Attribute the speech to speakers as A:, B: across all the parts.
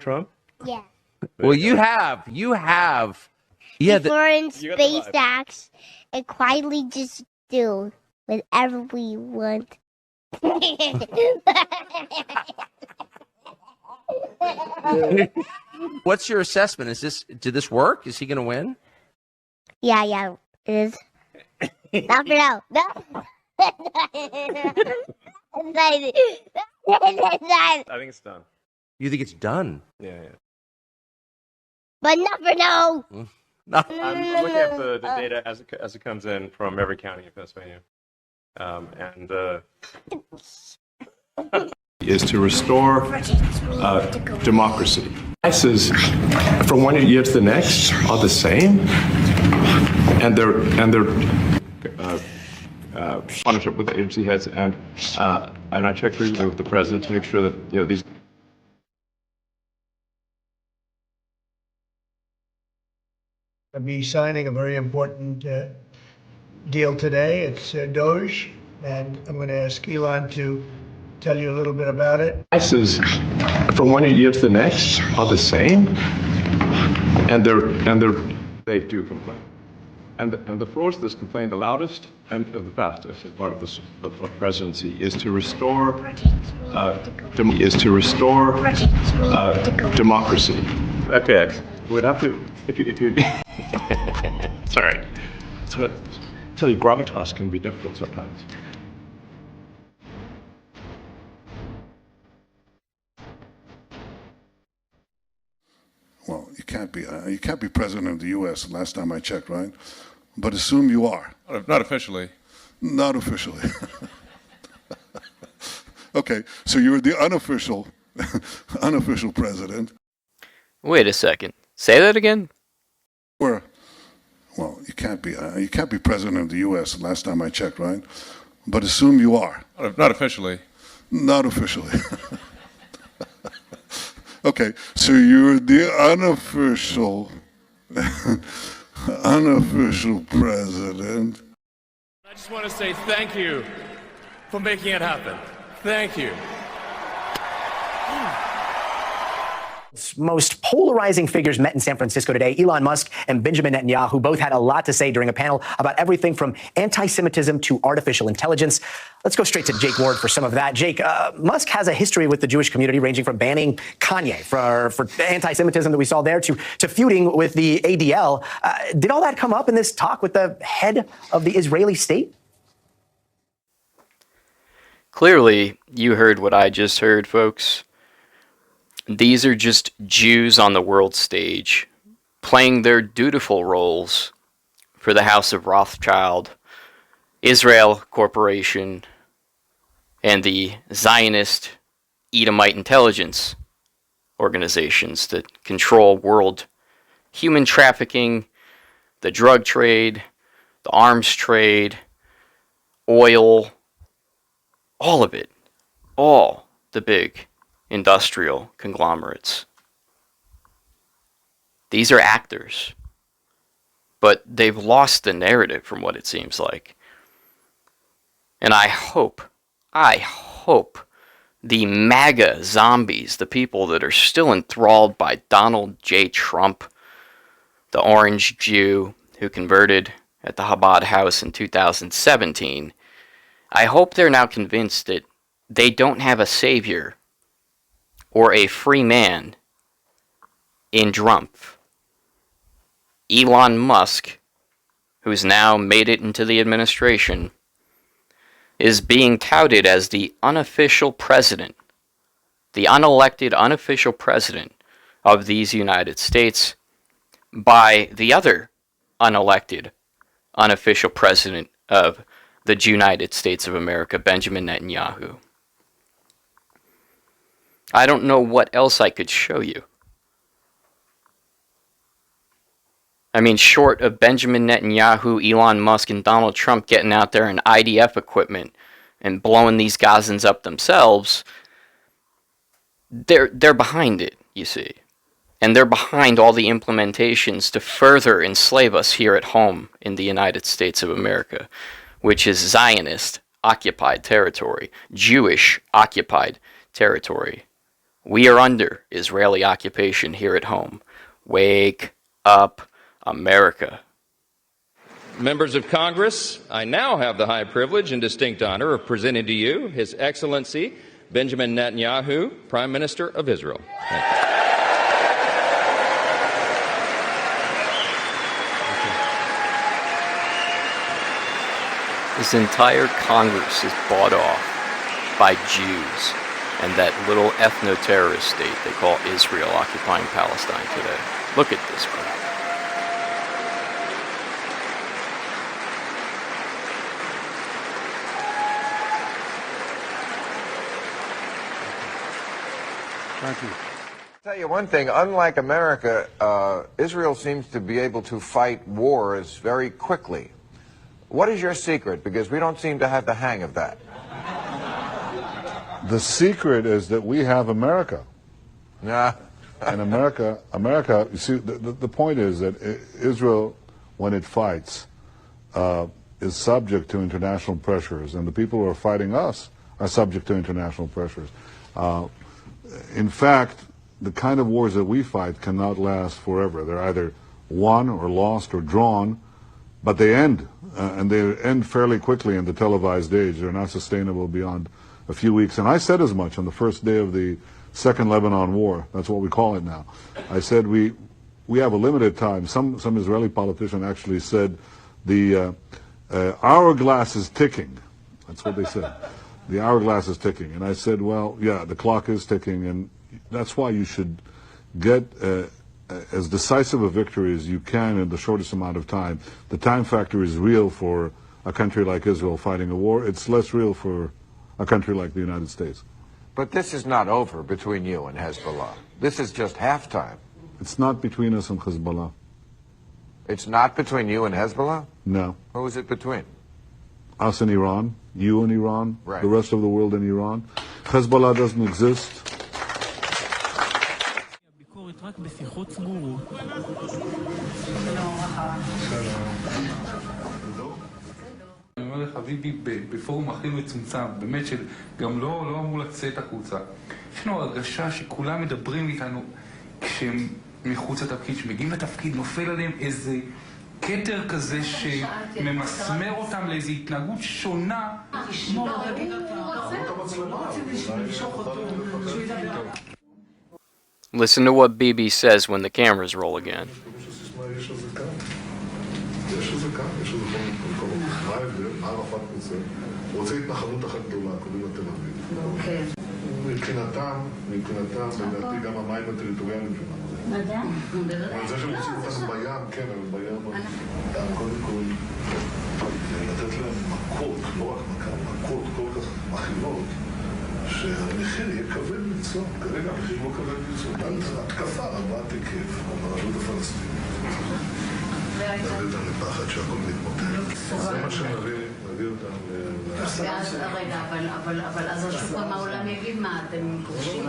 A: Trump?
B: Yeah.
C: Well, you have. Yeah.
B: Foreign space acts and quietly just do whatever we want.
C: What's your assessment? Did this work? Is he going to win?
B: Yeah, it is. Not for now. No.
A: I think it's done.
C: You think it's done?
A: Yeah.
B: But not for now.
C: No.
A: I'm looking at the data as it comes in from every county in Pennsylvania, is to restore democracy. Prices from one year to the next are the same, and they're partnership with the agency heads, and I checked recently with the president to make sure that these.
D: I'll be signing a very important deal today. It's Doge, and I'm going to ask Elon to tell you a little bit about it.
A: Prices from one year to the next are the same, and they do complain. And the fraudsters complain the loudest and the fastest as part of the presidency is to restore democracy. Okay, we'd have to if you sorry. So tell you gravitas can be difficult sometimes.
E: Well, you can't be president of the U.S. Last time I checked, right? But assume you are.
A: Not officially.
E: Not officially. Okay, so you're the unofficial president.
F: Wait a second. Say that again?
E: Well, you can't be president of the U.S. Last time I checked, right? But assume you are.
A: Not officially.
E: Not officially. Okay, so you're the unofficial president.
G: I just want to say thank you for making it happen. Thank you.
H: Most polarizing figures met in San Francisco today. Elon Musk and Benjamin Netanyahu both had a lot to say during a panel about everything from anti-Semitism to artificial intelligence. Let's go straight to Jake Ward for some of that. Jake, Musk has a history with the Jewish community, ranging from banning Kanye for anti-Semitism that we saw there to feuding with the ADL. Did all that come up in this talk with the head of the Israeli state?
F: Clearly, you heard what I just heard, folks. These are just Jews on the world stage, playing their dutiful roles for the House of Rothschild, Israel Corporation, and the Zionist Edomite intelligence organizations that control world human trafficking, the drug trade, the arms trade, oil, all of it, all the big industrial conglomerates. These are actors, but they've lost the narrative from what it seems like. And I hope the MAGA zombies, the people that are still enthralled by Donald J. Trump, the orange Jew who converted at the Chabad house in 2017, I hope they're now convinced that they don't have a savior or a free man in Trump. Elon Musk, who's now made it into the administration, is being touted as the unofficial president, the unelected unofficial president of these United States by the other unelected unofficial president of the United States of America, Benjamin Netanyahu. I don't know what else I could show you. I mean, short of Benjamin Netanyahu, Elon Musk, and Donald Trump getting out there in IDF equipment and blowing these Gazans up themselves, they're behind it, you see. And they're behind all the implementations to further enslave us here at home in the United States of America, which is Zionist occupied territory, Jewish occupied territory. We are under Israeli occupation here at home. Wake up, America.
I: Members of Congress, I now have the high privilege and distinct honor of presenting to you His Excellency Benjamin Netanyahu, Prime Minister of Israel. Thank you.
F: This entire Congress is bought off by Jews and that little ethno-terrorist state they call Israel occupying Palestine today. Look at this one.
J: Thank you. I'll tell you one thing, unlike America, Israel seems to be able to fight wars very quickly. What is your secret? Because we don't seem to have the hang of that.
E: The secret is that we have America.
J: Nah.
E: And America, you see, the point is that Israel, when it fights, is subject to international pressures, and the people who are fighting us are subject to international pressures. In fact, the kind of wars that we fight cannot last forever. They're either won or lost or drawn, but they end, and they end fairly quickly in the televised age. They're not sustainable beyond a few weeks. And I said as much on the first day of the Second Lebanon War. That's what we call it now. I said we have a limited time. Some Israeli politician actually said the hourglass is ticking. That's what they said. The hourglass is ticking. And I said, well, yeah, the clock is ticking, and that's why you should get as decisive a victory as you can in the shortest amount of time. The time factor is real for a country like Israel fighting a war. It's less real for a country like the United States.
J: But this is not over between you and Hezbollah. This is just halftime.
E: It's not between us and Hezbollah.
J: It's not between you and Hezbollah?
E: No.
J: Who is it between?
E: Us and Iran, you and Iran,
J: right.
E: The rest of the world and Iran. Hezbollah doesn't exist.
K: אני אומר לך, ביבי, בפורום הכי מצומצם, באמת שגם לא אמור לצאת החוצה. יש לנו הרגשה שכולם מדברים איתנו כשהם מחוץ לתפקיד, שמגיעים לתפקיד, נופל עליהם איזה קטר כזה שממסמר אותם לאיזו התנהגות שונה.
F: Listen to what Bibi says when the cameras roll again.
E: רוצה התנחלות אחת גדולה, קוראים לתל אביב. מבחינתם, לדעתי גם המים הטריטוריאליים שלנו. אבל זה שהם רוצים אותנו בים, כן, אבל בים... קודם כל, לתת להם מכות, לא רק מכות כל כך מכילות, שהמחיר יהיה כבד מצלום. כרגע המחיר לא כבד מצלום. התקפה רבת היקף על הרשות הפלסטינית. נביא אותם לפחד שהכל מתמוטט. זה מה שנביא אותם
L: רגע, אבל אז השוק מהעולם יגיד מה, אתם כובשים?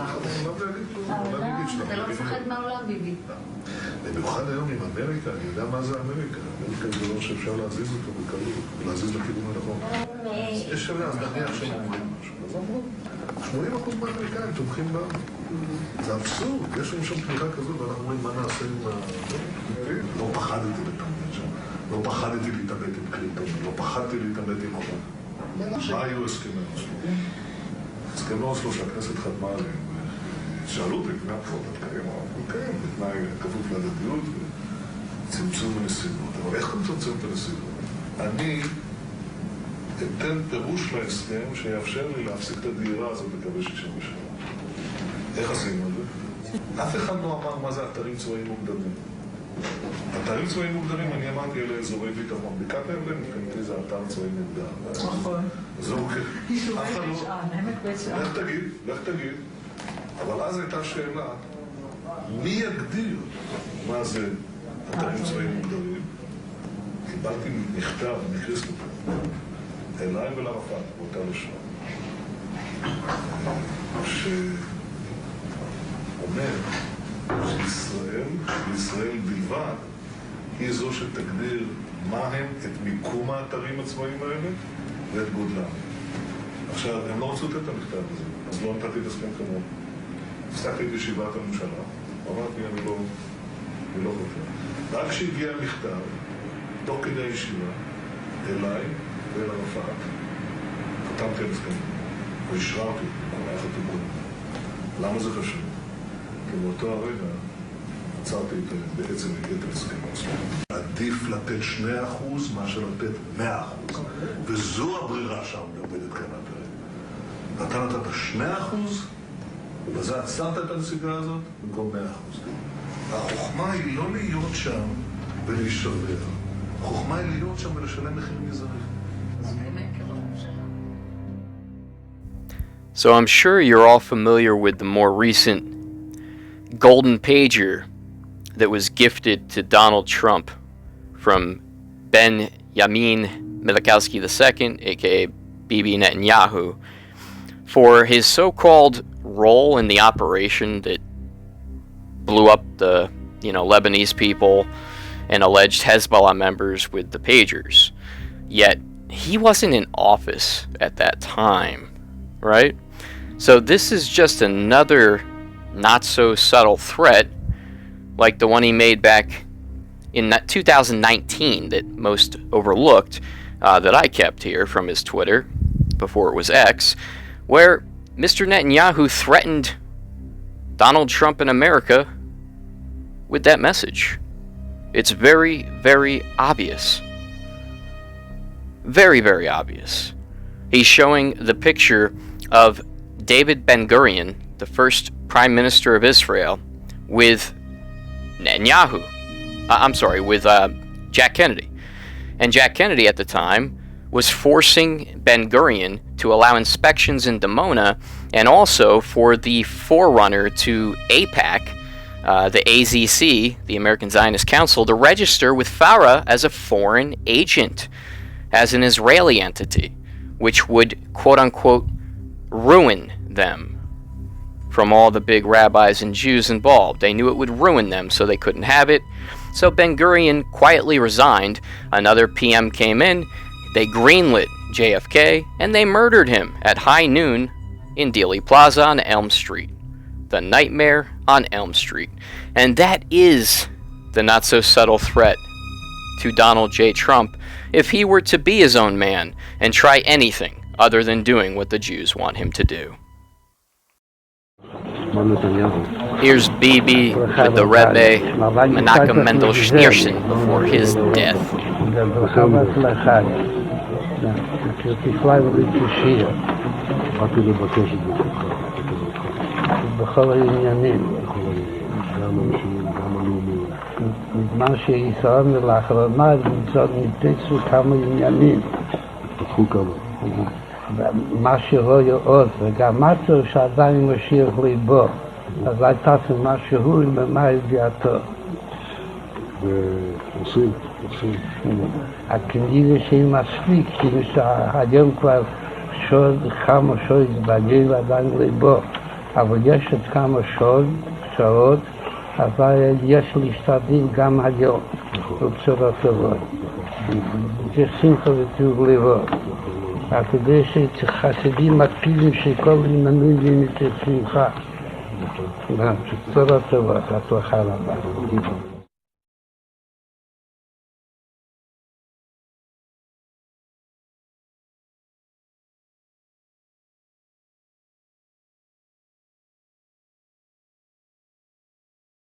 L: אתה לא מפחד מהעולם, ביבי.
E: במיוחד היום עם אמריקה, אני יודע מה זה אמריקה. אמריקה זה דבר שאפשר להזיז אותו בקלות, להזיז לכיוון הנכון. יש שווה, אז נניח שהם אומרים משהו. אז אמרו, 80% מהאמריקאים תומכים בנו. זה אבסורד, יש לנו שם תמיכה כזאת, ואנחנו אומרים מה נעשה עם ה... לא פחדתי לתמד שם. לא פחדתי להתאבד עם קלינטון, לא פחדתי להתאבד עם אובמה. מה היו הסכמי אוסלו? הסכמי אוסלו שהכנסת חתמה עליהם. שאלו אותי לפני הבחירות, כן, בתנאי כפוף להדדיות וצמצום הנסיבות. אבל איך אתה מצמצם את הנסיבות? אני אתן פירוש להסכם שיאפשר לי להפסיק את הדהירה הזאת בקווי 67. איך עשינו את זה? אף אחד לא אמר מה זה אתרים צבאיים מוגדרים. אתרים צבאיים מוגדרים, אני אמרתי, אלה אזורי ביטחון. בקעת הירדן, מבחינתי זה אתר צבאי מוגדר. נכון. זה אוקיי. אף אחד לא... לך תגיד. אבל אז הייתה שאלה, מי יגדיר מה זה אתרים צבאיים מוגדרים? קיבלתי מכתב מקריסטופר, אליי ולערפאת, באותה לשון, שאומר שישראל בלבד היא זו שתגדיר מה הם את מיקום האתרים הצבאיים האלה ואת גודלם. עכשיו, הם לא רצו לתת את המכתב הזה, אז לא נתתי את הסכם כמוהו. הפסקתי את ישיבת הממשלה, אמרתי, אני לא חופר. רק כשהגיע מכתב, תוך כדי הישיבה, אליי ואל ערפאת, חתמתי על הסכם, והשררתי, היה חתום. למה זה חשוב? כי באותו הרגע עצרתי בעצם את ההסכם עצמו. עדיף לתת 2% מאשר לתת 100%, וזו הברירה שעומדת כאן הפרק. אתה נתת 2%, ובזה עצרת את הנסיגה הזאת במקום 100%. החוכמה היא לא להיות שם ולהישבר. החוכמה היא להיות שם ולשלם מחיר מזערי.
F: So I'm sure you're all familiar with the more recent golden pager that was gifted to Donald Trump from Benjamin Milikowski II, aka Bibi Netanyahu, for his so-called role in the operation that blew up the, Lebanese people and alleged Hezbollah members with the pagers. Yet he wasn't in office at that time, right? So this is just another not-so-subtle threat like the one he made back in 2019 that most overlooked, that I kept here from his Twitter, before it was X, where Mr. Netanyahu threatened Donald Trump in America with that message. It's very, very obvious. Very, very obvious. He's showing the picture of David Ben-Gurion, the first Prime Minister of Israel, with Netanyahu. With Jack Kennedy. And Jack Kennedy at the time was forcing Ben-Gurion to allow inspections in Dimona, and also for the forerunner to AIPAC, the AZC, the American Zionist Council, to register with FARA as a foreign agent, as an Israeli entity, which would, quote-unquote, ruin them from all the big rabbis and Jews involved. They knew it would ruin them, so they couldn't have it. So Ben-Gurion quietly resigned. Another PM came in, they greenlit JFK, and they murdered him at high noon in Dealey Plaza on Elm Street. The nightmare on Elm Street. And that is the not-so-subtle threat to Donald J. Trump if he were to be his own man and try anything other than doing what the Jews want him to do. Here's Bibi with the Rebbe Menachem Mendel Schneerson before his death.
M: בכל העניינים. בזמן שישראל לאחרונה נתפסו כמה עניינים. מה שרואה עוד, וגם משהו שעדיין משאיר ליבו. אז הייתה משהו במה ידיעתו.
E: עושים.
M: הכנראה שהיא מספיק, כאילו שהיום כבר כמה שעות בגיל עדיין ליבו. אבל יש עוד כמה שעות, אבל יש להשתדל גם היום, בצורה טובה. יש שמחה וטוב לבוא. כדי שחסידים מקפידים שכל מנוי את שמחה. בצורה טובה, הצלחה רבה.